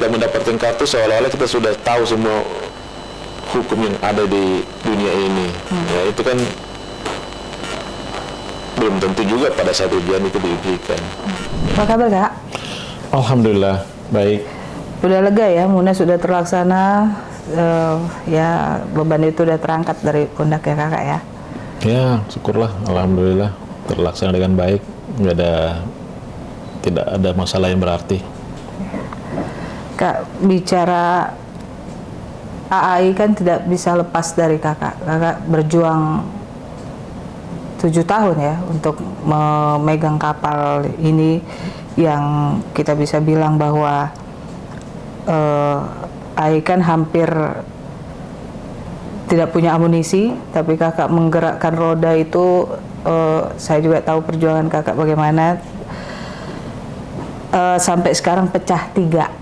kita mendapatkan kartu seolah-olah kita sudah tahu semua hukum yang ada di dunia ini. Ya, itu kan belum tentu juga pada saat ujian itu diujikan. Apa kabar Kak? Alhamdulillah baik. Udah lega ya, Munas sudah terlaksana, ya beban itu udah terangkat dari pundak ya Kakak ya? Ya syukurlah, alhamdulillah terlaksana dengan baik, tidak ada masalah yang berarti. Kak, bicara AAI kan tidak bisa lepas dari Kakak. Kakak berjuang 7 tahun ya untuk memegang kapal ini yang kita bisa bilang bahwa AI kan hampir tidak punya amunisi, tapi Kakak menggerakkan roda itu. Saya juga tahu perjuangan Kakak bagaimana, sampai sekarang pecah 3.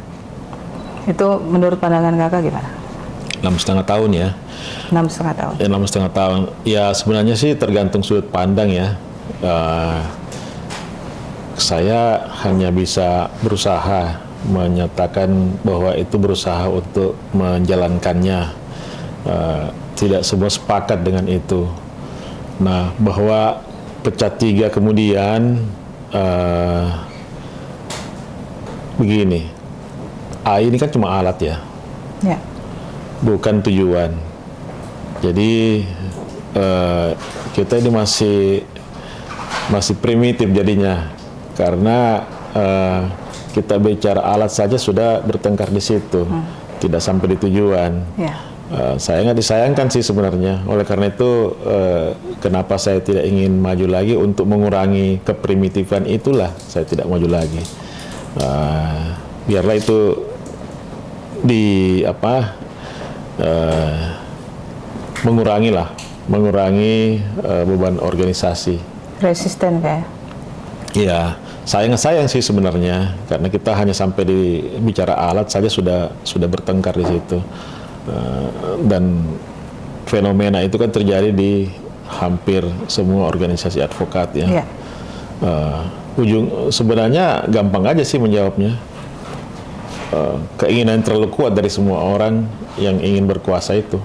Itu menurut pandangan Kakak gimana? 6,5 tahun ya. 6,5 tahun. Ya 6,5 tahun. Ya sebenarnya sih tergantung sudut pandang ya. Saya hanya bisa berusaha menyatakan bahwa itu berusaha untuk menjalankannya. Tidak semua sepakat dengan itu. Nah, bahwa pecah 3 kemudian begini, AI ini kan cuma alat ya. Ya. Bukan tujuan. Jadi kita ini masih primitif jadinya, karena kita bicara alat saja sudah bertengkar di situ, tidak sampai di tujuan. Ya. Saya nggak disayangkan sih sebenarnya. Oleh karena itu kenapa saya tidak ingin maju lagi untuk mengurangi keprimitifan itulah saya tidak maju lagi. Biarlah itu mengurangi beban organisasi. Resisten kayak. Iya, sayang sih sebenarnya, karena kita hanya sampai di bicara alat saja sudah bertengkar di situ. Dan fenomena itu kan terjadi di hampir semua organisasi advokat ya. Iya. Sebenarnya gampang aja sih menjawabnya. Keinginan terlalu kuat dari semua orang yang ingin berkuasa itu.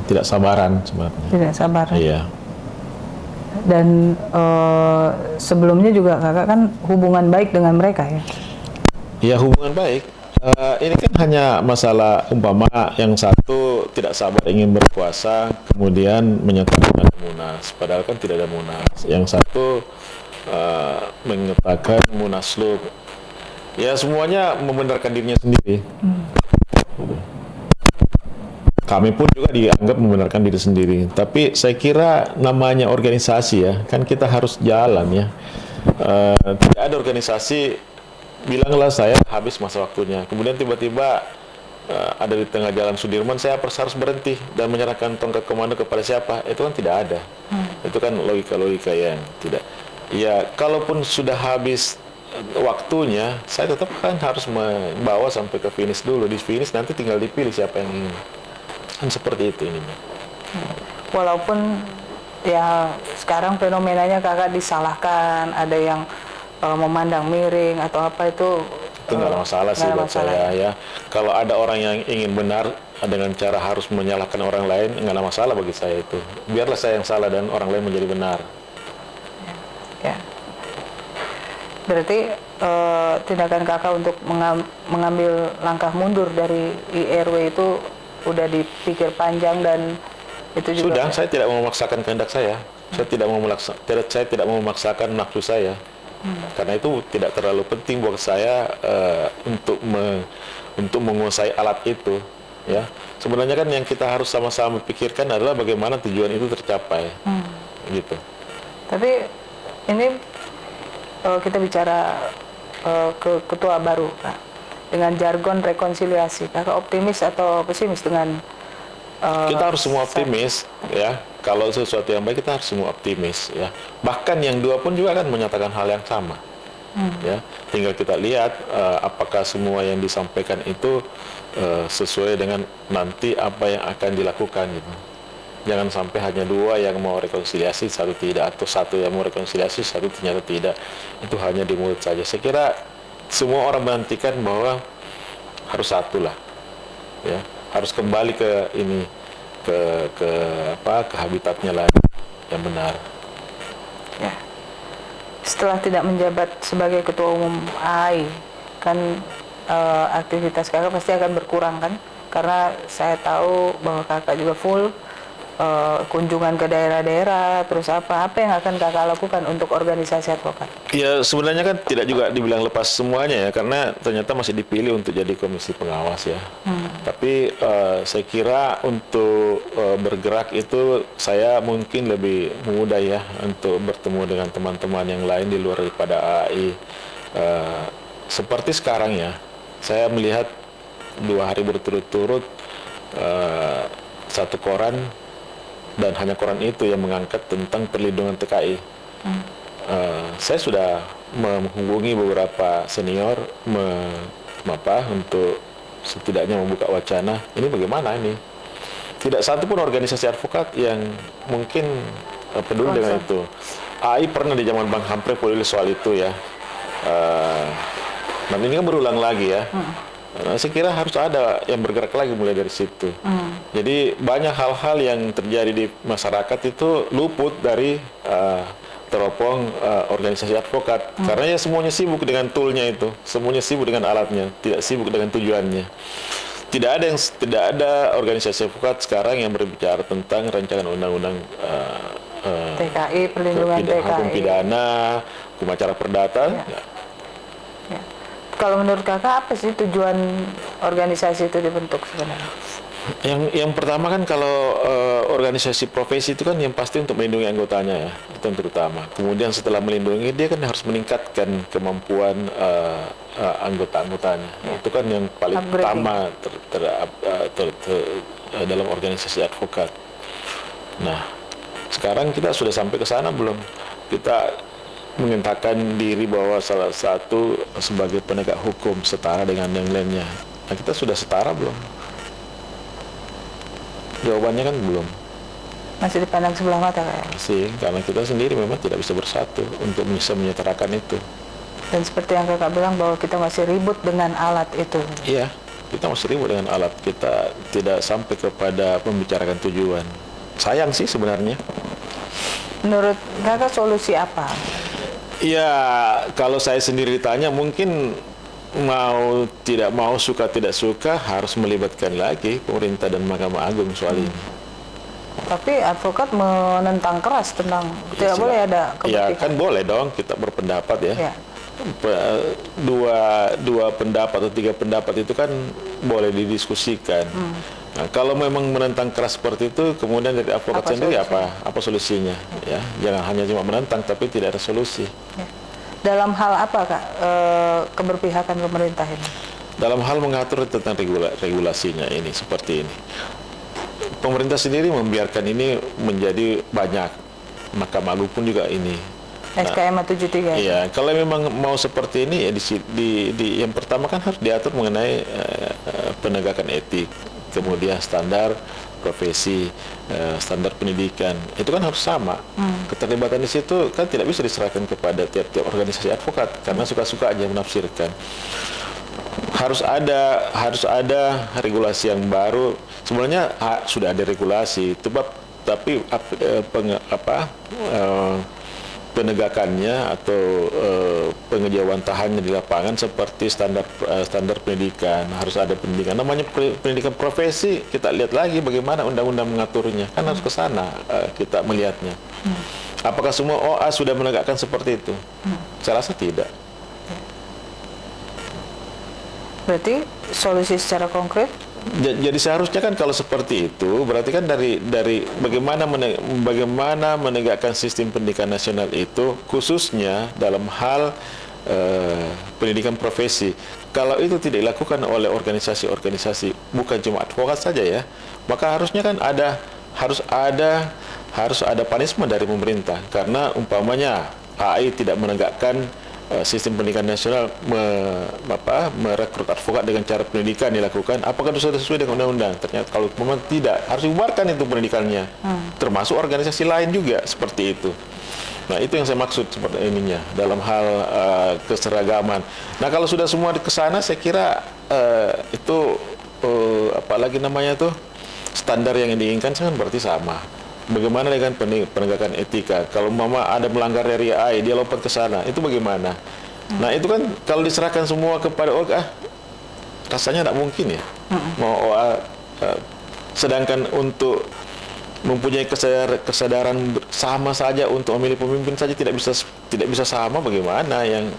Tidak sabaran sebenarnya. Tidak sabaran. Iya. Dan sebelumnya juga Kakak kan hubungan baik dengan mereka ya? Iya, hubungan baik. Ini kan hanya masalah umpama yang satu tidak sabar ingin berkuasa, kemudian menyatakan ada munas, padahal kan tidak ada munas. Yang satu menyatakan munaslup. Ya semuanya membenarkan dirinya sendiri. Kami pun juga dianggap membenarkan diri sendiri. Tapi saya kira namanya organisasi ya, kan kita harus jalan ya. Tidak ada organisasi bilanglah saya habis masa waktunya, kemudian tiba-tiba ada di tengah jalan Sudirman saya harus berhenti dan menyerahkan tongkat komando kepada siapa, itu kan tidak ada. Itu kan logika-logika yang tidak. Ya kalaupun sudah habis waktunya, saya tetap kan harus membawa sampai ke finish dulu. Di finish nanti tinggal dipilih siapa yang ingin. Kan seperti itu ini. Walaupun ya sekarang fenomenanya Kakak disalahkan, ada yang memandang miring atau apa itu nggak ada masalah sih buat saya ya. Kalau ada orang yang ingin benar dengan cara harus menyalahkan orang lain, nggak ada masalah bagi saya itu. Biarlah saya yang salah dan orang lain menjadi benar. Ya. Berarti tindakan Kakak untuk mengambil langkah mundur dari IRW itu udah dipikir panjang dan itu juga. Sudah, saya tidak mau memaksakan kehendak saya. Saya tidak mau memaksakan nafsu saya. Karena itu tidak terlalu penting buat saya untuk menguasai alat itu ya. Sebenarnya kan yang kita harus sama-sama pikirkan adalah bagaimana tujuan itu tercapai gitu. Tapi ini kita bicara ke ketua baru Kak, dengan jargon rekonsiliasi, Kakak optimis atau pesimis dengan kita harus semua optimis ya. Kalau sesuatu yang baik kita harus semua optimis ya. Bahkan yang dua pun juga kan menyatakan hal yang sama. Ya, tinggal kita lihat apakah semua yang disampaikan itu sesuai dengan nanti apa yang akan dilakukan gitu. Jangan sampai hanya dua yang mau rekonsiliasi, satu tidak, atau satu yang mau rekonsiliasi, satu ternyata tidak. Itu hanya di mulut saja. Saya kira semua orang menantikan bahwa harus satu lah, ya, harus kembali ke ini, ke ke habitatnya lagi yang benar. Ya. Setelah tidak menjabat sebagai ketua umum AI, kan aktivitas kakak pasti akan berkurang kan? Karena saya tahu bahwa kakak juga full kunjungan ke daerah-daerah, terus apa yang akan kakak lakukan untuk organisasi advokat? Ya sebenarnya kan tidak juga dibilang lepas semuanya ya, karena ternyata masih dipilih untuk jadi komisi pengawas ya. Tapi saya kira untuk bergerak itu saya mungkin lebih mudah ya untuk bertemu dengan teman-teman yang lain di luar daripada AI. Seperti sekarang ya, saya melihat 2 hari berturut-turut satu koran, dan hanya koran itu yang mengangkat tentang perlindungan TKI. Saya sudah menghubungi beberapa senior untuk setidaknya membuka wacana ini bagaimana ini. Tidak satu pun organisasi advokat yang mungkin peduli dengan itu. AI pernah di zaman Bang Hampre peduli soal itu ya. Dan ini kan berulang lagi ya. Saya kira harus ada yang bergerak lagi mulai dari situ. Jadi banyak hal-hal yang terjadi di masyarakat itu luput dari teropong organisasi advokat. Karena ya semuanya sibuk dengan toolnya itu, semuanya sibuk dengan alatnya, tidak sibuk dengan tujuannya. Tidak ada organisasi advokat sekarang yang berbicara tentang rancangan undang-undang TKI, perlindungan TKI, hukum pidana, hukum acara perdata. Ya. Ya. Kalau menurut kakak apa sih tujuan organisasi itu dibentuk sebenarnya? Yang pertama kan kalau organisasi profesi itu kan yang pasti untuk melindungi anggotanya ya, itu yang terutama. Kemudian setelah melindungi dia kan harus meningkatkan kemampuan anggota-anggotanya. Ya. Itu kan yang paling utama dalam organisasi advokat. Nah, sekarang kita sudah sampai ke sana belum? Kita menyatakan diri bahwa salah satu sebagai penegak hukum setara dengan yang lainnya. Nah, kita sudah setara belum? Jawabannya kan belum. Masih dipandang sebelah mata kayak. Masih, karena kita sendiri memang tidak bisa bersatu untuk bisa menyetarakan itu. Dan seperti yang kakak bilang bahwa kita masih ribut dengan alat itu. Iya, kita masih ribut dengan alat. Kita tidak sampai kepada membicarakan tujuan. Sayang sih sebenarnya. Menurut kakak solusi apa? Ya, kalau saya sendiri ditanya mungkin mau tidak mau, suka tidak suka harus melibatkan lagi pemerintah dan Mahkamah Agung soal ini. Tapi advokat menentang keras tentang tidak boleh ada keberpihakan. Ya kan boleh dong kita berpendapat ya. Ya. Dua pendapat atau 3 pendapat itu kan boleh didiskusikan. Nah, kalau memang menentang keras seperti itu, kemudian dari advokat sendiri apa solusinya? Ya, jangan hanya cuma menentang tapi tidak ada solusi. Ya. Dalam hal apa kak keberpihakan pemerintah ini? Dalam hal mengatur tentang regulasinya ini seperti ini. Pemerintah sendiri membiarkan ini menjadi banyak. Mahkamah Agung pun juga ini. SKM 73. Iya, kalau memang mau seperti ini ya yang pertama kan harus diatur mengenai penegakan etik, kemudian standar profesi, standar pendidikan, itu kan harus sama. Keterlibatan di situ kan tidak bisa diserahkan kepada tiap-tiap organisasi advokat karena suka-suka aja menafsirkan. Harus ada regulasi yang baru. Sebenarnya sudah ada regulasi, tapi penegakannya atau pengejawantahannya di lapangan seperti standar pendidikan. Harus ada pendidikan, namanya pendidikan profesi. Kita lihat lagi bagaimana undang-undang mengaturnya, kan harus ke sana kita melihatnya. Apakah semua OA sudah menegakkan seperti itu? Saya rasa tidak. Berarti solusi secara konkret? Jadi seharusnya kan kalau seperti itu berarti kan dari bagaimana menegakkan sistem pendidikan nasional itu khususnya dalam hal pendidikan profesi. Kalau itu tidak dilakukan oleh organisasi-organisasi bukan cuma advokat saja ya, maka harusnya kan harus ada punishment dari pemerintah karena umpamanya AI tidak menegakkan sistem pendidikan nasional merekrut advokat dengan cara pendidikan dilakukan, apakah itu sudah sesuai dengan undang-undang? Ternyata kalau memang tidak, harus dibubarkan itu pendidikannya. Termasuk organisasi lain juga seperti itu. Nah, itu yang saya maksud seperti ininya dalam hal keseragaman. Nah, kalau sudah semua ke sana, saya kira itu apalagi namanya tuh standar yang diinginkan kan berarti sama. Bagaimana dengan penegakan etika? Kalau mama ada melanggar dari A, dia lompat ke sana, itu bagaimana? Nah, itu kan kalau diserahkan semua kepada rasanya tidak mungkin ya. Mau sedangkan untuk mempunyai kesadaran sama saja untuk memilih pemimpin saja tidak bisa sama, bagaimana yang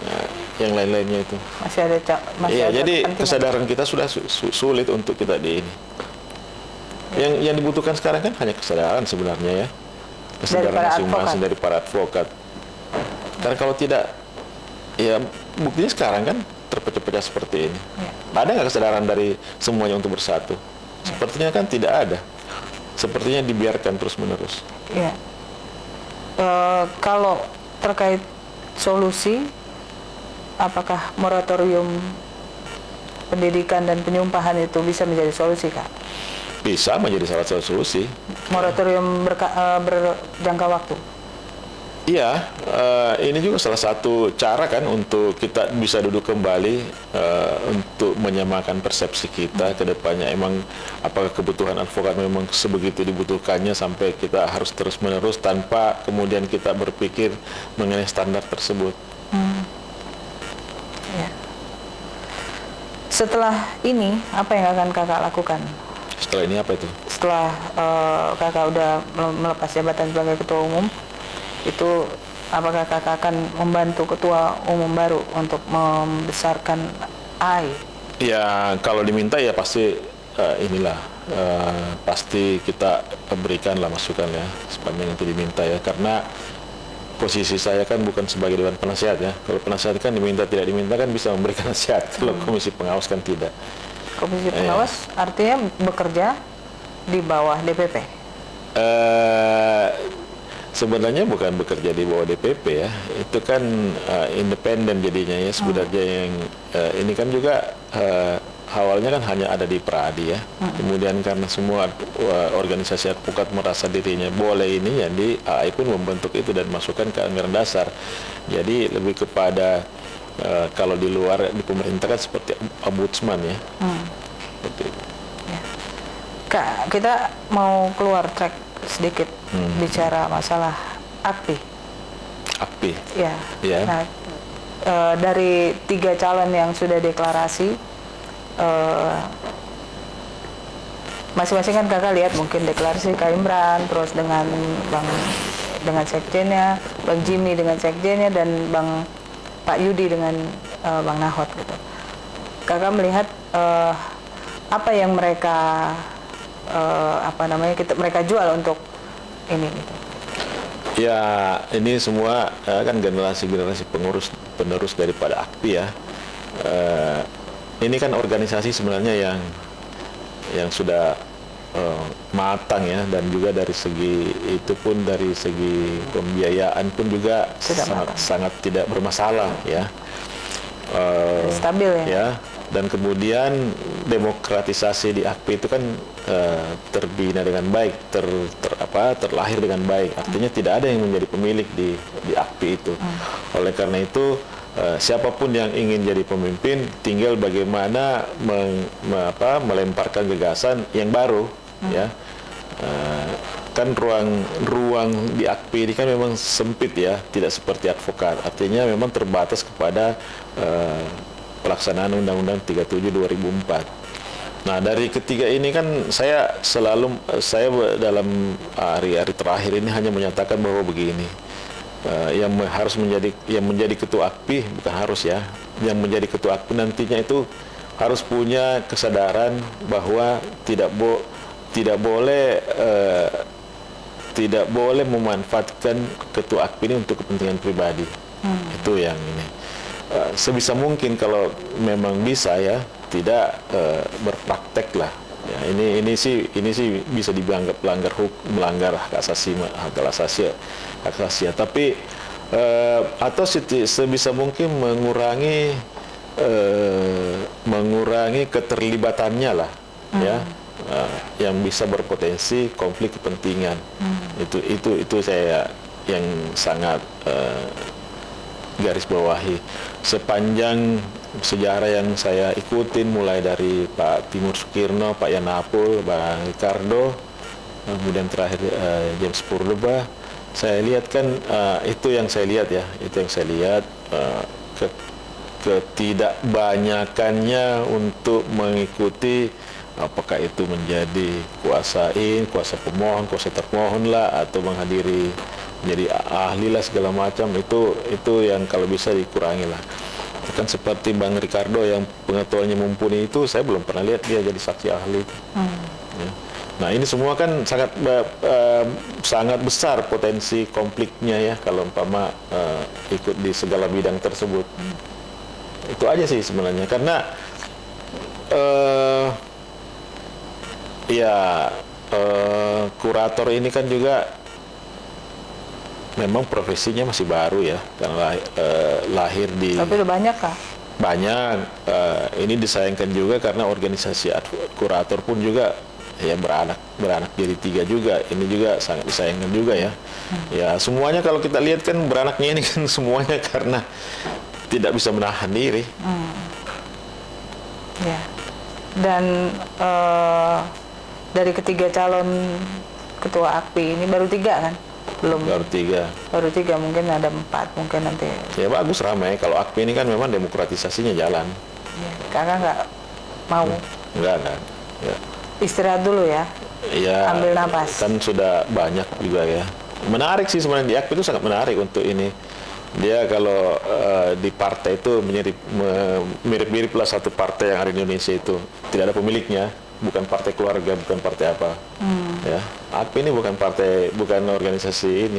lain-lainnya itu. Masih ada Jadi kepentingan. kesadaran kita sudah sulit untuk kita di ini. Yang dibutuhkan sekarang kan hanya kesadaran sebenarnya ya. Kesadaran masing-masing dari para advokat. Karena kalau tidak, ya buktinya sekarang kan terpecah-pecah seperti ini. Ada nggak kesadaran dari semuanya untuk bersatu? Sepertinya kan tidak ada. Sepertinya dibiarkan terus-menerus. Ya. Kalau terkait solusi, apakah moratorium pendidikan dan penyumpahan itu bisa menjadi solusi, Kak? Bisa menjadi salah satu solusi. Moratorium berjangka waktu. Iya, ini juga salah satu cara kan untuk kita bisa duduk kembali untuk menyamakan persepsi kita ke depannya. Emang apakah kebutuhan advokat memang sebegitu dibutuhkannya sampai kita harus terus-menerus tanpa kemudian kita berpikir mengenai standar tersebut. Ya. Setelah ini, apa yang akan kakak lakukan? Setelah ini apa itu? Setelah kakak udah melepas jabatan sebagai ketua umum, itu apakah kakak akan membantu ketua umum baru untuk membesarkan AI? Ya kalau diminta ya pasti pasti kita berikanlah masukan ya sepanjang itu diminta ya, karena posisi saya kan bukan sebagai dewan penasihat ya. Kalau penasihat kan diminta tidak diminta kan bisa memberikan nasihat. Kalau komisi pengawas kan tidak. Komisi pengawas artinya bekerja di bawah DPP? Sebenarnya bukan bekerja di bawah DPP ya, itu kan independen jadinya ya sebenarnya. Yang ini kan juga awalnya kan hanya ada di Peradi ya, kemudian karena semua organisasi advokat merasa dirinya boleh ini, jadi AI pun membentuk itu dan masukkan ke anggaran dasar. Jadi lebih kepada kalau di luar di pemerintah kan seperti ombudsman ya. Seperti itu. Ya. Kak, kita mau keluar track sedikit bicara masalah AKPI. AKPI. Ya. Ya. Nah, dari 3 calon yang sudah deklarasi, masing-masing kan kakak lihat mungkin deklarasi Kak Imran, terus dengan sekjennya, Bang Jimmy dengan sekjennya, dan Pak Yudi dengan Bang Nahot gitu. Kakak melihat apa yang mereka mereka jual untuk ini gitu. Ya, ini semua kan generasi-generasi penerus daripada AKPI ya. Ini kan organisasi sebenarnya yang sudah matang ya, dan juga dari segi itu pun dari segi pembiayaan pun juga sangat tidak bermasalah ya. Stabil ya. Ya. Dan kemudian demokratisasi di AKPI itu kan terbina dengan baik, terlahir dengan baik. Artinya tidak ada yang menjadi pemilik di AKPI itu. Oleh karena itu siapapun yang ingin jadi pemimpin tinggal bagaimana melemparkan gagasan yang baru ya. Kan ruang di AKPI ini kan memang sempit ya, tidak seperti advokat. Artinya memang terbatas kepada pelaksanaan Undang-Undang 37 2004. Nah, dari ketiga ini kan saya dalam hari-hari terakhir ini hanya menyatakan bahwa begini, yang menjadi ketua AKPI bukan harus ya, yang menjadi ketua AKPI nantinya itu harus punya kesadaran bahwa tidak boleh memanfaatkan ketua AKPI ini untuk kepentingan pribadi. Itu yang ini. Sebisa mungkin kalau memang bisa ya tidak berpraktek lah ya. Ini sih bisa dianggap melanggar hak asasi tapi atau sebisa mungkin mengurangi keterlibatannya lah ya, yang bisa berpotensi konflik kepentingan. Itu saya yang sangat garis bawahi. Sepanjang sejarah yang saya ikutin mulai dari Pak Timur Sukirno, Pak Yanapul, Bang Ricardo, kemudian terakhir James Purba, saya lihat kan itu yang saya lihat ya, itu yang saya lihat ketidakbanyakannya untuk mengikuti apakah itu menjadi kuasa pemohon, kuasa termohon lah, atau menghadiri menjadi ahli lah segala macam, itu yang kalau bisa dikurangi lah. Kan seperti Bang Ricardo yang pengetahuannya mumpuni itu, saya belum pernah lihat dia jadi saksi ahli. Ya. Nah ini semua kan sangat besar potensi konfliknya ya kalau umpama ikut di segala bidang tersebut. Itu aja sih sebenarnya, karena kurator ini kan juga memang profesinya masih baru ya, karena lahir di... Tapi udah banyak kah? Banyak. Ini disayangkan juga karena organisasi kurator pun juga ya beranak jadi 3 juga. Ini juga sangat disayangkan juga ya. Ya semuanya kalau kita lihat kan beranaknya ini kan semuanya karena tidak bisa menahan diri. Ya. Dan dari ketiga calon ketua AKPI ini baru 3 kan? Belum. Baru 3. Baru 3, mungkin ada 4 mungkin nanti. Ya bagus, ramai. Kalau AKPI ini kan memang demokratisasinya jalan. Ya, kakak nggak mau? Enggak. Ya. Istirahat dulu ya. Ya. Ambil napas. Kan sudah banyak juga ya. Menarik sih sebenarnya, di AKPI itu sangat menarik untuk ini. Dia kalau di partai itu mirip-mirip lah satu partai yang ada di Indonesia itu. Tidak ada pemiliknya. Bukan partai keluarga, bukan partai apa. Ya, AKPI ini bukan organisasi ini.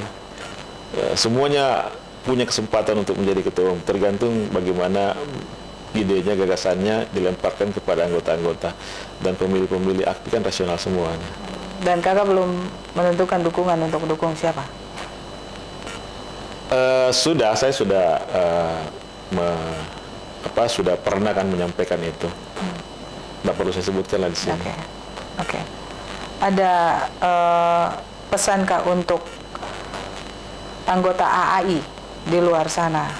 Ya, semuanya punya kesempatan untuk menjadi ketua umum, tergantung bagaimana idenya, gagasannya dilemparkan kepada anggota-anggota, dan pemilih-pemilih AKPI kan rasional semuanya. Dan kakak belum menentukan dukungan untuk dukung siapa? Saya sudah sudah pernah kan menyampaikan itu. Nggak perlu saya sebutkan lah di sini. Oke. Ada pesan kak untuk anggota AAI di luar sana?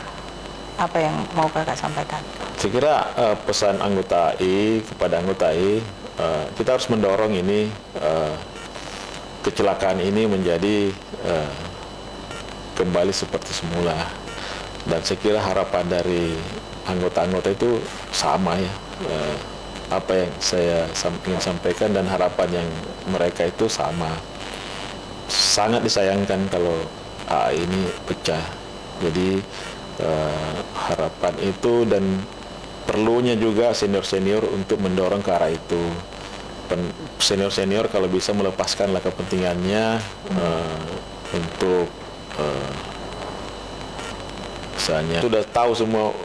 Apa yang mau kakak sampaikan? Saya kira pesan anggota AI kepada anggota AI, kita harus mendorong ini kecelakaan ini menjadi kembali seperti semula. Dan saya kira harapan dari anggota-anggota itu sama ya. Apa yang saya ingin sampaikan dan harapan yang mereka itu sama. Sangat disayangkan kalau AA ini pecah. Jadi harapan itu, dan perlunya juga senior-senior untuk mendorong ke arah itu. Senior-senior kalau bisa melepaskanlah kepentingannya untuk misalnya sudah tahu semua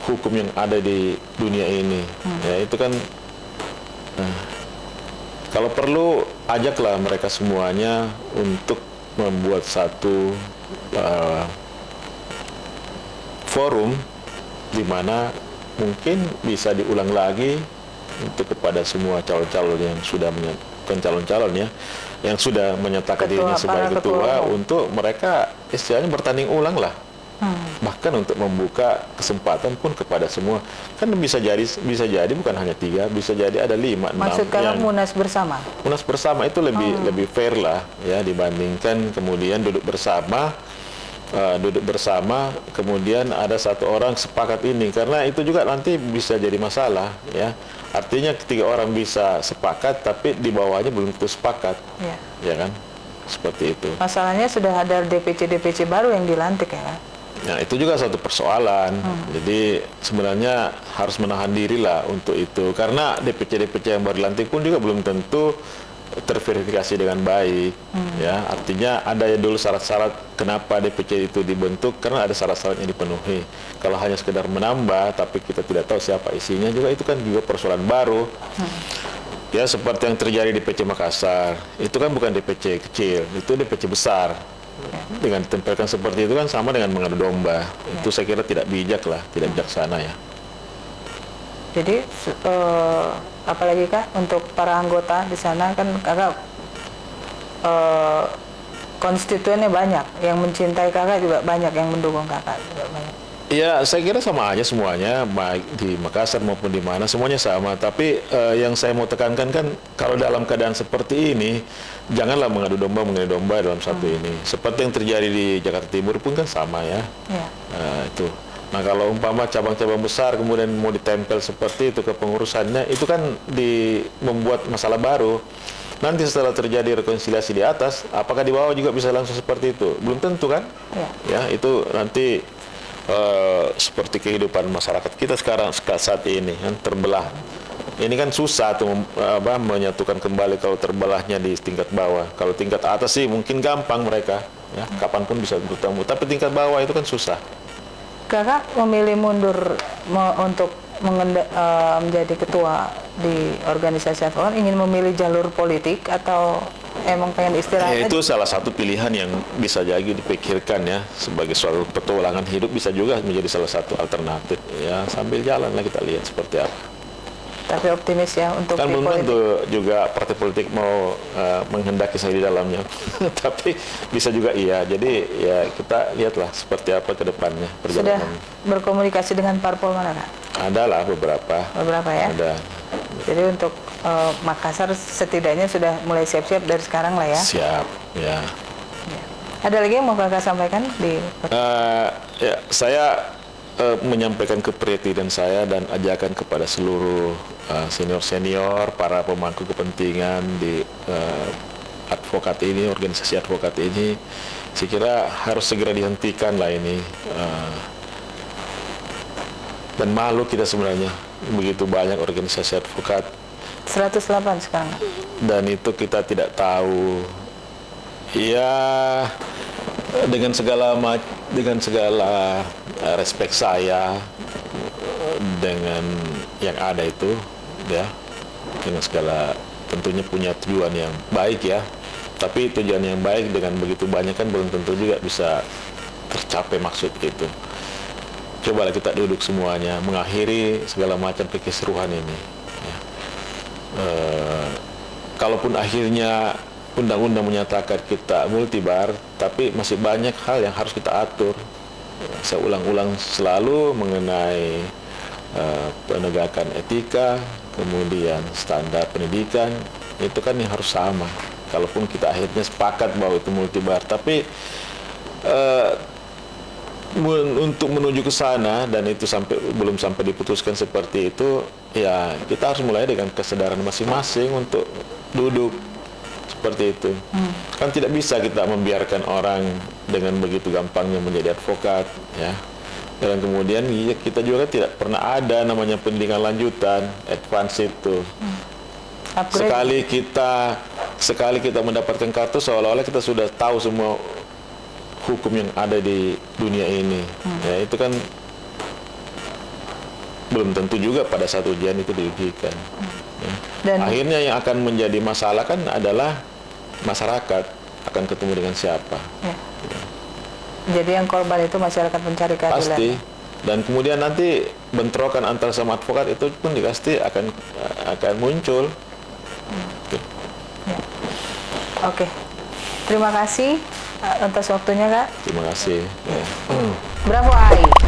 hukum yang ada di dunia ini. Ya itu kan kalau perlu ajaklah mereka semuanya untuk membuat satu forum di mana mungkin bisa diulang lagi untuk kepada semua calon-calon yang sudah calon-calon ya yang sudah menyatakan dirinya sebagai ketua, untuk mereka istilahnya bertanding ulang lah. Bahkan untuk membuka kesempatan pun kepada semua, kan bisa jadi bukan hanya 3, bisa jadi ada 5, 6. Maksud kalian munas bersama? Munas bersama itu lebih fair lah ya, dibandingkan kemudian duduk bersama kemudian ada satu orang sepakat ini, karena itu juga nanti bisa jadi masalah ya. Artinya ketika orang bisa sepakat tapi di bawahnya belum tentu sepakat, ya kan, seperti itu. Masalahnya sudah ada DPC baru yang dilantik ya. Nah itu juga satu persoalan. Jadi sebenarnya harus menahan diri lah untuk itu, karena DPC yang baru dilantik pun juga belum tentu terverifikasi dengan baik. Ya, artinya ada ya dulu syarat-syarat kenapa DPC itu dibentuk, karena ada syarat-syaratnya dipenuhi. Kalau hanya sekedar menambah tapi kita tidak tahu siapa isinya, juga itu kan juga persoalan baru. Ya seperti yang terjadi di DPC Makassar, itu kan bukan DPC kecil, itu DPC besar. Dengan ditempelkan seperti itu kan sama dengan mengadu domba. Itu saya kira tidak bijak lah, tidak bijaksana ya. Jadi apalagi kak untuk para anggota di sana kan kakak konstituennya banyak, yang mencintai kakak juga banyak, yang mendukung kakak juga banyak. Ya, saya kira sama aja semuanya, baik di Makassar maupun di mana, semuanya sama. Tapi yang saya mau tekankan kan, kalau dalam keadaan seperti ini, janganlah mengadu domba mengenai domba dalam satu ini. Seperti yang terjadi di Jakarta Timur pun kan sama ya. Ya. Itu. Nah, kalau umpama cabang-cabang besar kemudian mau ditempel seperti itu ke pengurusannya, itu kan membuat masalah baru. Nanti setelah terjadi rekonsiliasi di atas, apakah di bawah juga bisa langsung seperti itu? Belum tentu kan? Ya, itu nanti seperti kehidupan masyarakat kita sekarang saat ini kan terbelah. Ini kan susah tuh menyatukan kembali kalau terbelahnya di tingkat bawah. Kalau tingkat atas sih mungkin gampang mereka, ya kapanpun bisa bertemu. Tapi tingkat bawah itu kan susah. Kakak memilih mundur untuk menjadi ketua di organisasi advokat, ingin memilih jalur politik atau emang pengen istirahat? Itu salah satu pilihan yang bisa jadi dipikirkan ya, sebagai suatu petualangan hidup, bisa juga menjadi salah satu alternatif ya, sambil jalan lah kita lihat seperti apa. Tapi optimis ya untuk kan di belum politik. tentu juga partai politik mau menghendaki saya di dalamnya. Tapi bisa juga iya. Jadi ya kita lihatlah seperti apa ke depannya Sudah perjalanan. berkomunikasi dengan parpol mana, Kak? Ada lah beberapa. Beberapa ya? Ada. Jadi untuk Makassar setidaknya sudah mulai siap-siap dari sekarang lah ya? Siap, ya. Ya. Ada lagi yang mau Kakak sampaikan di... Ya, saya menyampaikan keprihatinan saya dan ajakan kepada seluruh senior-senior, para pemangku kepentingan di advokat ini, organisasi advokat ini, saya kira harus segera dihentikan lah ini. Dan malu kita sebenarnya, begitu banyak organisasi advokat. 108 sekarang. Dan itu kita tidak tahu. Ya, dengan segala respek saya dengan yang ada itu, ya, dengan segala tentunya punya tujuan yang baik ya. Tapi tujuan yang baik dengan begitu banyak kan belum tentu juga bisa tercapai maksud itu. Cobalah kita duduk semuanya, mengakhiri segala macam kekisruhan ini. Ya. Kalaupun akhirnya undang-undang menyatakan kita multibar, tapi masih banyak hal yang harus kita atur. Saya ulang-ulang selalu mengenai penegakan etika, kemudian standar pendidikan, itu kan yang harus sama. Kalaupun kita akhirnya sepakat bahwa itu multibar, tapi untuk menuju ke sana dan itu belum sampai diputuskan seperti itu, ya kita harus mulai dengan kesadaran masing-masing untuk duduk seperti itu. Kan tidak bisa kita membiarkan orang dengan begitu gampangnya menjadi advokat, ya. Dan kemudian kita juga tidak pernah ada namanya pendidikan lanjutan, advance itu. Sekali kita mendapatkan kartu, seolah-olah kita sudah tahu semua hukum yang ada di dunia ini. Ya, itu kan belum tentu juga pada saat ujian itu diujikan. Ya. Dan akhirnya yang akan menjadi masalah kan adalah masyarakat akan ketemu dengan siapa. Ya. Jadi yang korban itu masyarakat pencari keadilan. Pasti. Dan kemudian nanti bentrokan antara sama advokat itu pun pasti akan muncul. Ya. Oke. Terima kasih atas waktunya, Kak. Terima kasih. Ya. Bravo AI.